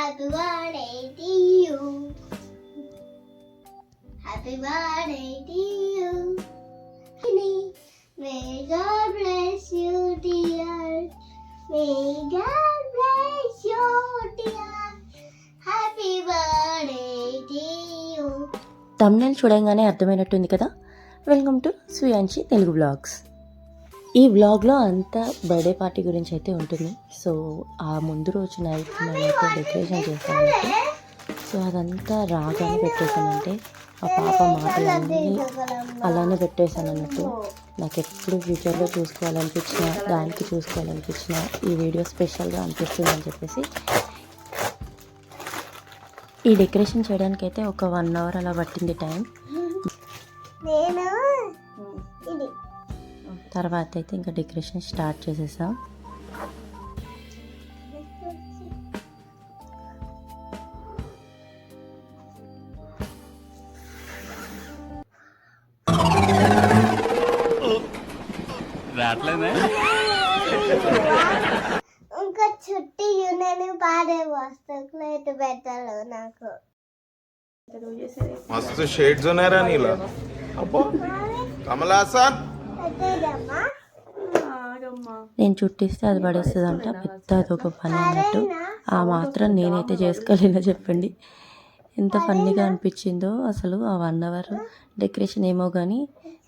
Happy birthday to you. Happy birthday to you. May God bless you, dear. May God bless you, dear. Happy birthday to you. Thumbnail చూడంగానే అర్థమైనట్టుంది కదా. Welcome to Shriyanshi Telugu blogs. ఈ వ్లాగ్లో అంతా birthday party గురించి అయితే ఉంటుంది. So ఆ ముందు రోజు నైట్ నేనైతే డెకరేషన్ చేశానంటే సో అదంతా రాగానే పెట్టేశానంటే ఆ పాప మాటలన్నీ అలానే పెట్టేశాను అన్నట్టు. నాకు ఎప్పుడు ఫ్యూచర్లో చూసుకోవాలనిపించిన దానికి చూసుకోవాలనిపించిన ఈ వీడియో స్పెషల్గా అనిపిస్తుంది అని చెప్పేసి ఈ డెకరేషన్ చేయడానికైతే ఒక 1 అవర్ అలా పట్టింది టైం. తర్వాత అయితే ఇంకా డెకరేషన్ స్టార్ట్ చేసేసాం. ఇంకా చుట్టి నేను పాడే వస్తువులు ఎటు పెట్టాలి నాకు. मस्त शेड्स होणार नीला అబ్బో కమలాసన్ నేను చుట్టిస్తే అది పడేస్తుంది అంట. పెద్ద అదొక పని అన్నట్టు. ఆ మాత్రం నేనైతే చేసుకోలేనో చెప్పండి. ఎంత ఫన్నీగా అనిపించిందో అసలు ఆ 1 అవర్ డెకరేషన్ ఏమో కానీ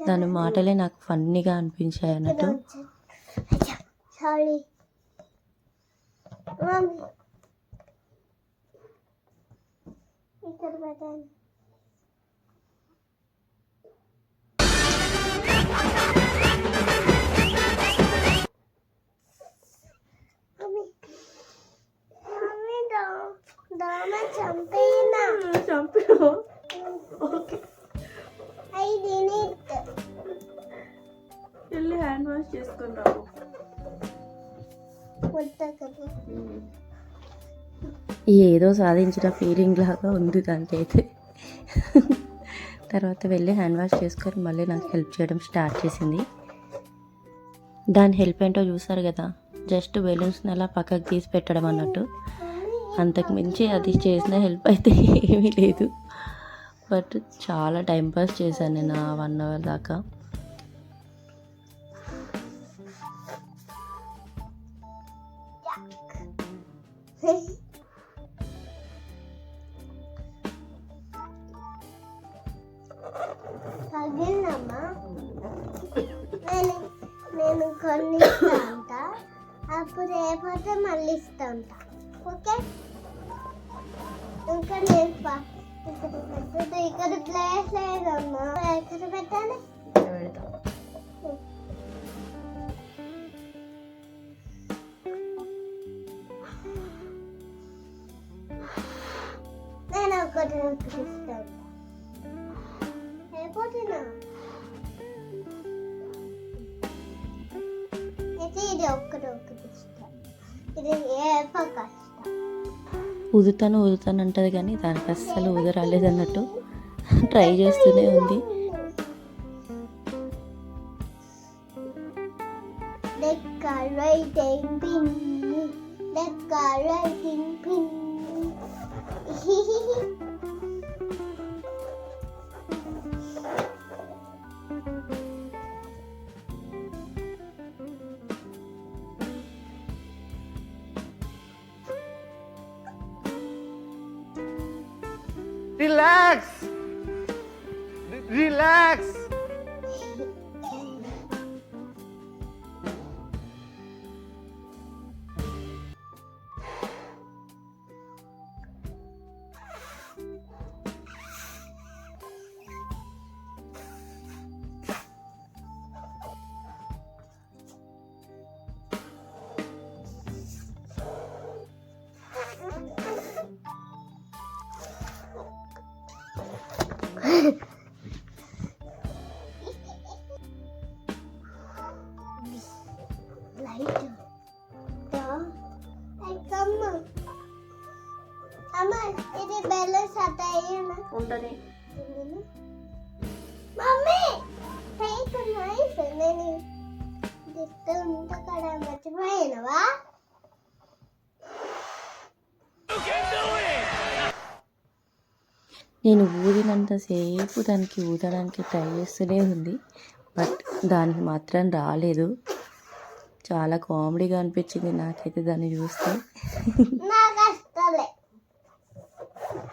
దాని మాటలే నాకు ఫన్నీగా అనిపించాయి అన్నట్టు. ఇక్కడ పెట్టాను. వెళ్ళి హ్యాండ్ వాష్ చేసుకుని రావు. ఏదో సాధించిన ఫీలింగ్ లాగా ఉంది దానికైతే. తర్వాత వెళ్ళి హ్యాండ్ వాష్ చేసుకొని మళ్ళీ నాకు హెల్ప్ చేయడం స్టార్ట్ చేసింది. దాని హెల్ప్ ఏంటో చూసారు కదా, జస్ట్ బెలూన్స్ని అలా పక్కకు తీసి పెట్టడం అన్నట్టు. అంతకు మించి అది చేసిన హెల్ప్ అయితే ఏమీ లేదు. బట్ చాలా టైంపాస్ చేశాను నేను ఆ 1 అవర్ దాకా. నేను కొన్ని ఇస్తా అంట, అప్పుడు ఏపోతే మళ్ళీ ఇస్తా అంట. ఓకే, ఇంకా నేను ఇక్కడ ప్లేస్ లేదమ్మా. ఎక్కడ పెట్టాలి? నేను ఒకటి ఇస్తాను. అయిపోతున్నా ఇది ఒక్కటి ఇస్తాను. ఇది ఏ పక్క ఊదుతాను అంటది కానీ దానికి అస్సలు ఊదరాలేదు అన్నట్టు. ట్రై చేస్తూనే ఉంది. Relax. Relax. ఇది బ్యాలెన్స్ అయ్యేనా ఉంటది. Mummy type nice. నేను గిఫ్ట్ ఉంటే కదా మర్చిపోయానవా? నేను ఊదినంతసేపు దానికి ఊదడానికి ట్రై చేస్తూనే ఉంది, బట్ దానికి మాత్రం రాలేదు. చాలా కామెడీగా అనిపించింది నాకైతే దాన్ని చూస్తే. నాకు వస్తలే.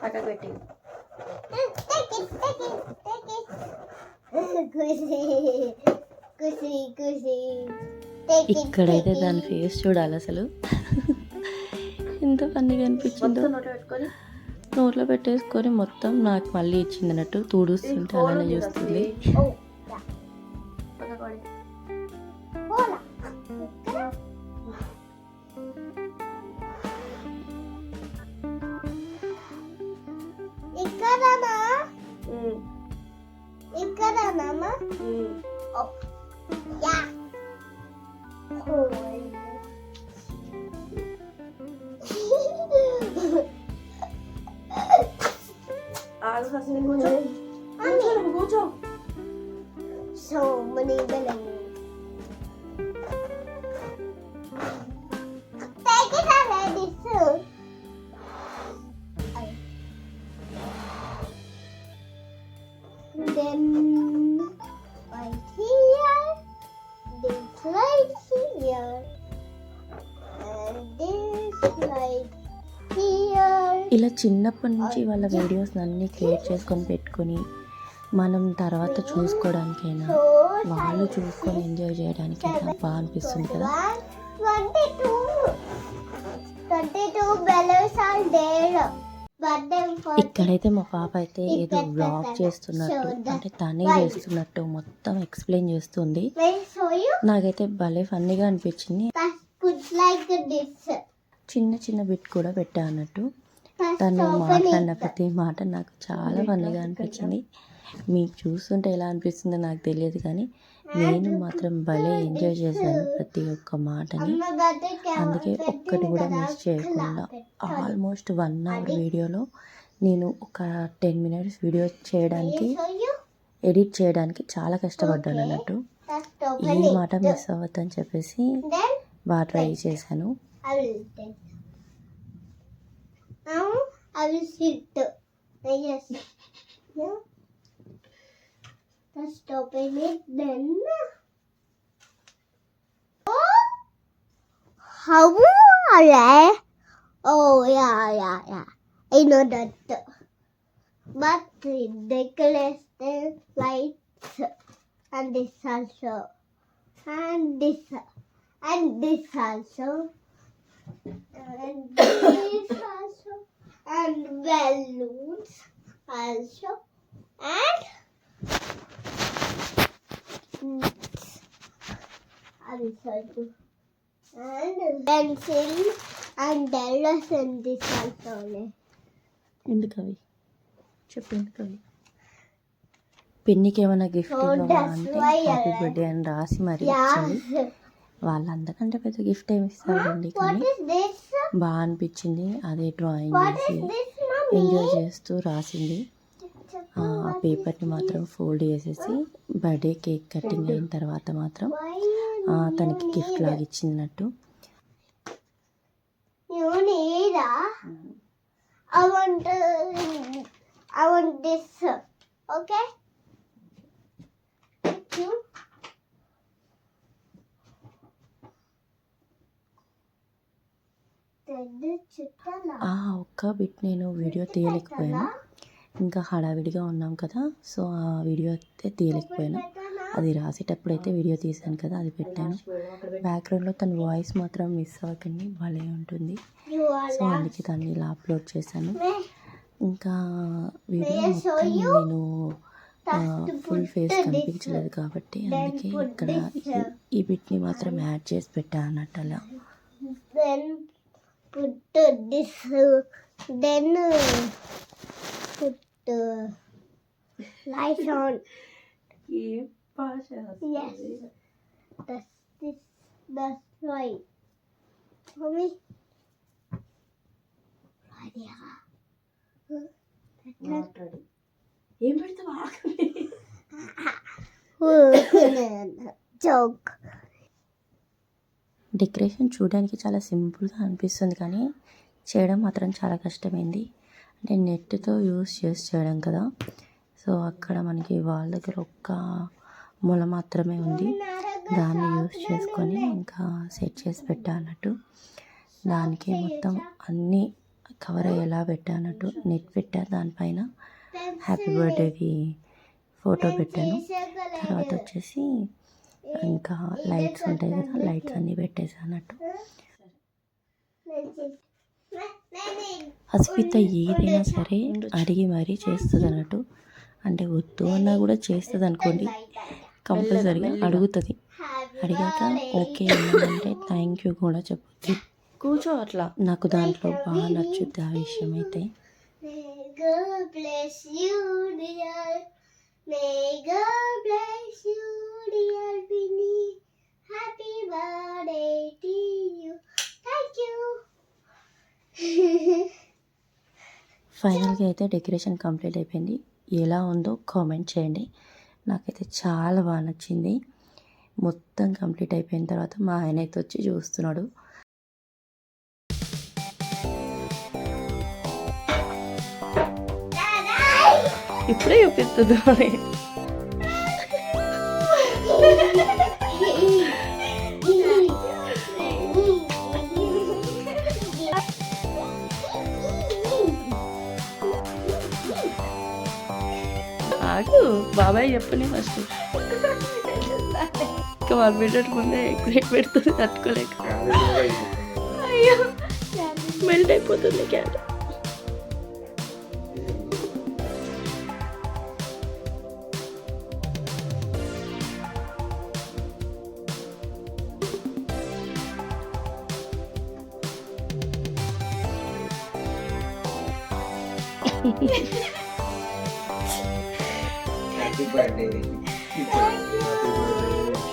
పక్కకు పెట్టి ఖుషి ఖుషి ఇక్కడైతే దాని ఫేస్ చూడాలి అసలు ఎంత ఫన్నీగా అనిపించిందో. నోట్లో పెట్టేసుకొని మొత్తం నాకు మళ్ళీ ఇచ్చింది అన్నట్టు, తుడుస్తుంటే అలానే చూస్తుంది. ఇక్కడనా ఇక్కడనా yeah So many balloons. Take it already soon. Then right here, this right here, and this right here. ఇలా చిన్నప్పటి నుంచి వాళ్ళ వీడియోస్ అన్నీ క్రియేట్ చేసుకొని పెట్టుకొని మనం తర్వాత చూసుకోవడానికైనా వాళ్ళు చూసుకొని ఎంజాయ్ చేయడానికైనా బాగా అనిపిస్తుంది కదా. 22 balloons are there. But then for ఇక్కడైతే మా పాప అయితే ఏదో వ్లాగ్ చేస్తున్నట్టు, అంటే తనే చేస్తున్నట్టు మొత్తం ఎక్స్ప్లెయిన్ చేస్తుంది. I'll show you. నాకైతే భలే ఫన్నీగా అనిపించింది. That's put like this. చిన్న చిన్న బిట్ కూడా పెట్టా అన్నట్టు. That's తను open మాట్లాడిన it. ప్రతి మాట నాకు చాలా ఫన్నీగా అనిపించింది. మీకు చూస్తుంటే ఎలా అనిపిస్తుందో నాకు తెలియదు, కానీ నేను మాత్రం భలే ఎంజాయ్ చేశాను ప్రతి ఒక్క మాటని. అందుకే ఒక్కటి కూడా మిస్ చేయకుండా ఆల్మోస్ట్ 1 hour వీడియోలో నేను ఒక 10 minutes వీడియో చేయడానికి, Show you. ఎడిట్ చేయడానికి చాలా కష్టపడ్డాను అన్నట్టు. That's ఈ open it. మాట మిస్ అవ్వద్దని చెప్పేసి Then బాగా ట్రై చేశాను. I will take. Now I will sit. Yes. Yeah. Just open it then. Oh, how are they? Oh yeah. I know that. But the necklace, the lights, and this also, and this also, and this also, and balloons also, and I will show you. And pencil and dollars and this also. ఎందుకు అవి చెప్పు, ఎందుకు అవి? పిన్నికి ఏమైనా gift ఇవ్వవా అంటే happy birthday అని రాసి మరీ ఇచ్చింది. వాళ్ళందరికంటే పెద్ద గిఫ్ట్ ఏమి ఇస్తారండి, కానీ What is this? బాగా అనిపించింది. అదే డ్రాయింగ్ What చేసి is this, mommy? ఎంజాయ్ చేస్తూ రాసింది. ఆ పేపర్ని మాత్రం ఫోల్డ్ చేసేసి బర్త్డే కేక్ కటింగ్ అయిన తర్వాత మాత్రం Why తనకి గిఫ్ట్ లాగా ఇచ్చినట్టు. you need I want this. Okay? Thank you. ఆ ఒక్క బిట్ నేను వీడియో తీయలేకపోయాను, ఇంకా హడావిడిగా ఉన్నాం కదా, సో ఆ వీడియో అయితే తీయలేకపోయాను. అది రాసేటప్పుడు అయితే వీడియో తీసాను కదా, అది పెట్టాను. బ్యాక్గ్రౌండ్లో తన వాయిస్ మాత్రం మిస్ అవ్వకండి, భలే ఉంటుంది. సో అందుకే దాన్ని ఇలా అప్లోడ్ చేశాను. ఇంకా వీడియో మొత్తం నేను ఫుల్ ఫేస్ కనిపించలేదు కాబట్టి అందుకే ఇక్కడ ఈ బిట్ని మాత్రం యాడ్ చేసి పెట్టాను అన్నట్టు. అలా Then put this. Then put light on. Yes. That's right. Mommy. ఏం పెడతావా? Joke. డెకరేషన్ చూడడానికి చాలా సింపుల్గా అనిపిస్తుంది, కానీ చేయడం మాత్రం చాలా కష్టమైంది. అంటే నెట్తో యూస్ చేయడం కదా. సో అక్కడ మనకి వాళ్ళ దగ్గర ఒక్క మొల మాత్రమే ఉంది. దాన్ని యూస్ చేసుకొని ఇంకా సెట్ చేసి పెట్టా అన్నట్టు. దానికి మొత్తం అన్నీ కవర్ అయ్యేలా పెట్టా అన్నట్టు. నెట్ పెట్టా, దానిపైన హ్యాపీ బర్త్డేది ఫోటో పెట్టాను. తర్వాత వచ్చేసి ఇంకా లైట్స్ ఉంటాయి కదా, లైట్స్ అన్నీ పెట్టేసా అన్నట్టు. అస్మిత ఏదైనా సరే అడిగి మరీ చేస్తుంది అన్నట్టు. అంటే వద్దు అన్నా కూడా చేస్తుంది అనుకోండి, కంపల్సరీగా అడుగుతుంది. అడిగాక ఓకే అంటే థ్యాంక్ యూ కూడా చెప్పుద్ది. కూర్చో అట్లా. నాకు దాంట్లో బాగా నచ్చుద్ది ఆ విషయం అయితే. ఫైనల్గా అయితే డెకరేషన్ కంప్లీట్ అయిపోయింది. ఎలా ఉందో కామెంట్ చేయండి. నాకైతే చాలా బాగా నచ్చింది. మొత్తం కంప్లీట్ అయిపోయిన తర్వాత మా ఆయన అయితే వచ్చి చూస్తున్నాడు. ఇప్పుడే చూపిస్తుంది అని. ఆగు, బాబాయ్ చెప్పని ఫస్ట్. ఇంకా 1 minute ముందే ప్లేట్ పెడుతుంది తట్టుకోలేక. అయ్యో మెల్ట్ అయిపోతుంది క్యారెట్.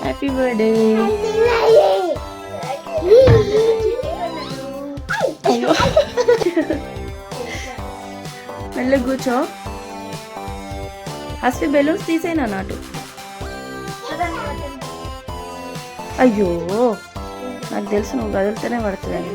Happy birthday. అయ్యో మెల్లగా కూర్చో. అసలు బెలూన్స్ తీసేనా నాటు. అయ్యో నాకు తెలుసు నువ్వు కదిలితేనే పడుతుందని.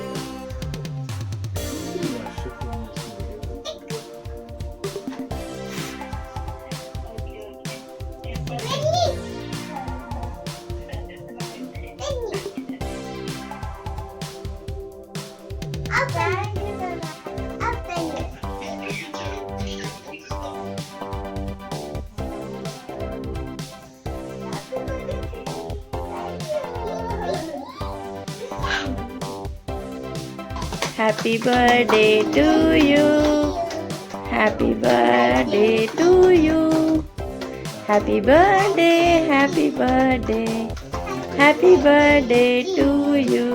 Happy birthday to you. Happy birthday to you. Happy birthday, happy birthday. Happy birthday to you.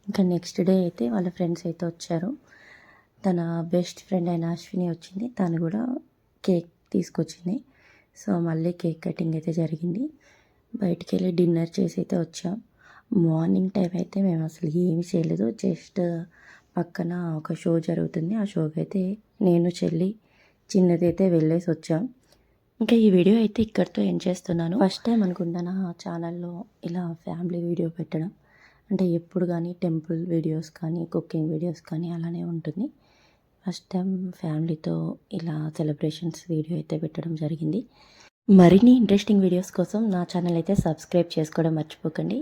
ఇంకా నెక్స్ట్ డే అయితే వాళ్ళ ఫ్రెండ్స్ అయితే వచ్చారు. తన బెస్ట్ ఫ్రెండ్ అయిన అశ్విని వచ్చింది. తను కూడా కేక్ తీసుకొచ్చింది. సో మళ్ళీ కేక్ కటింగ్ అయితే జరిగింది. బయటికి వెళ్ళి డిన్నర్ చేసి అయితే వచ్చాం. మార్నింగ్ టైం అయితే మేము అసలు ఏమీ చేయలేదు. జస్ట్ పక్కన ఒక షో జరుగుతుంది. ఆ షోకి అయితే నేను చెల్లి చిన్నది అయితే వెళ్ళేసి వచ్చాం. ఇంకా ఈ వీడియో అయితే ఇక్కడితో ఎండ్ చేస్తున్నాను. ఫస్ట్ టైం అనుకుంటా నా ఛానల్లో ఇలా ఫ్యామిలీ వీడియో పెట్టడం. అంటే ఎప్పుడు కానీ టెంపుల్ వీడియోస్ కానీ కుకింగ్ వీడియోస్ కానీ అలానే ఉంటుంది. ఫస్ట్ టైం ఫ్యామిలీతో ఇలా సెలబ్రేషన్స్ వీడియో అయితే పెట్టడం జరిగింది. మరిన్ని ఇంట్రెస్టింగ్ వీడియోస్ కోసం నా ఛానల్ అయితే సబ్స్క్రైబ్ చేసుకోవడం మర్చిపోకండి.